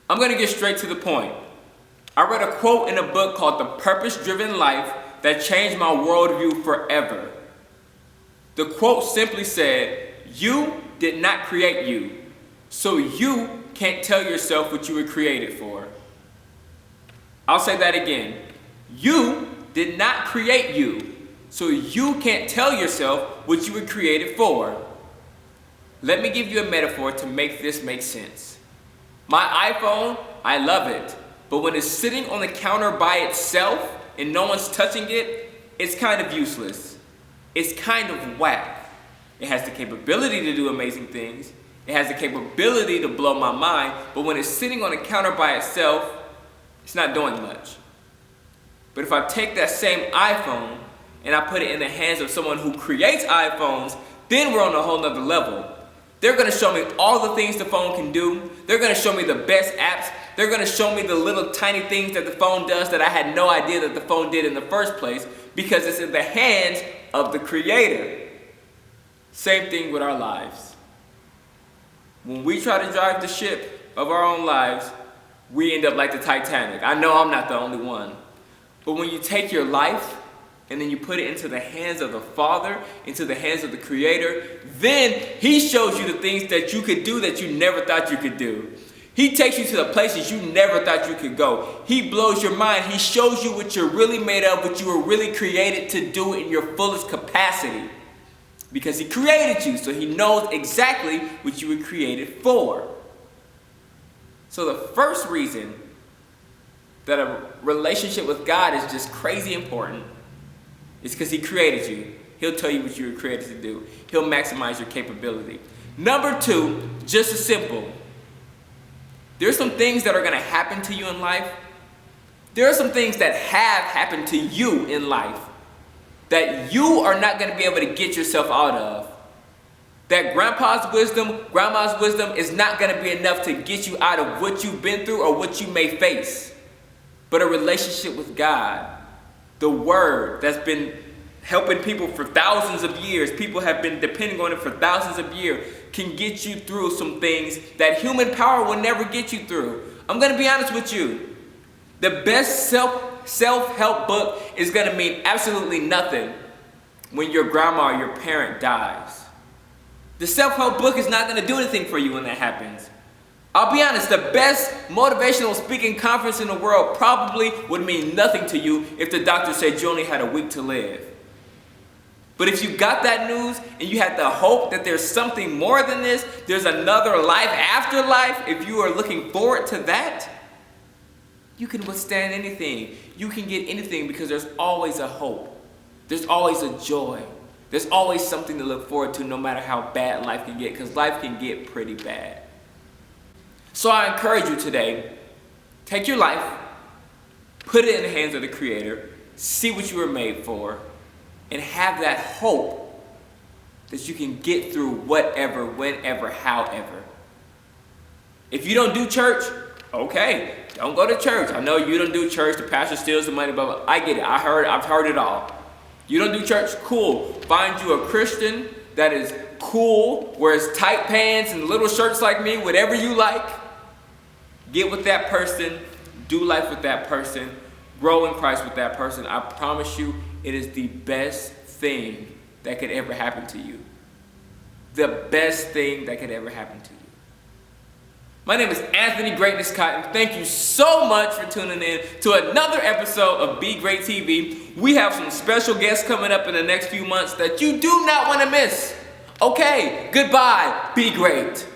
I'm going to get straight to the point. I read a quote in a book called The Purpose-Driven Life that changed my worldview forever. The quote simply said, "You did not create you, so you can't tell yourself what you were created for." I'll say that again. You did not create you, so you can't tell yourself what you were created for. Let me give you a metaphor to make this make sense. My iPhone, I love it, but when it's sitting on the counter by itself and no one's touching it, it's kind of useless. It's kind of whack. It has the capability to do amazing things. It has the capability to blow my mind, but when it's sitting on the counter by itself, it's not doing much. But if I take that same iPhone and I put it in the hands of someone who creates iPhones, then we're on a whole nother level. They're gonna show me all the things the phone can do. They're gonna show me the best apps. They're gonna show me the little tiny things that the phone does that I had no idea that the phone did in the first place, because it's in the hands of the creator. Same thing with our lives. When we try to drive the ship of our own lives, we end up like the Titanic. I know I'm not the only one. But when you take your life and then you put it into the hands of the Father, into the hands of the Creator, then He shows you the things that you could do that you never thought you could do. He takes you to the places you never thought you could go. He blows your mind. He shows you what you're really made of, what you were really created to do in your fullest capacity. Because He created you, so He knows exactly what you were created for. So the first reason that a relationship with God is just crazy important is because He created you. He'll tell you what you were created to do. He'll maximize your capability. Number two, just as simple. There's some things that are going to happen to you in life. There are some things that have happened to you in life that you are not going to be able to get yourself out of. That grandpa's wisdom, grandma's wisdom is not going to be enough to get you out of what you've been through or what you may face. But a relationship with God, the Word that's been helping people for thousands of years, people have been depending on it for thousands of years, can get you through some things that human power will never get you through. I'm going to be honest with you. The best self-help book is going to mean absolutely nothing when your grandma or your parent dies. The self-help book is not going to do anything for you when that happens. I'll be honest, the best motivational speaking conference in the world probably would mean nothing to you if the doctor said you only had a week to live. But if you got that news and you had the hope that there's something more than this, there's another life after life, if you are looking forward to that, you can withstand anything. You can get anything because there's always a hope. There's always a joy. There's always something to look forward to no matter how bad life can get, because life can get pretty bad. So I encourage you today, take your life, put it in the hands of the Creator, see what you were made for, and have that hope that you can get through whatever, whenever, however. If you don't do church, okay, don't go to church. I know you don't do church, the pastor steals the money, blah, blah. I get it, I've heard it all. You don't do church, cool. Find you a Christian that is cool, wears tight pants and little shirts like me, whatever you like. Get with that person, do life with that person, grow in Christ with that person. I promise you, it is the best thing that could ever happen to you. The best thing that could ever happen to you. My name is Anthony Greatness Cotton. Thank you so much for tuning in to another episode of Be Great TV. We have some special guests coming up in the next few months that you do not want to miss. Okay, goodbye. Be great.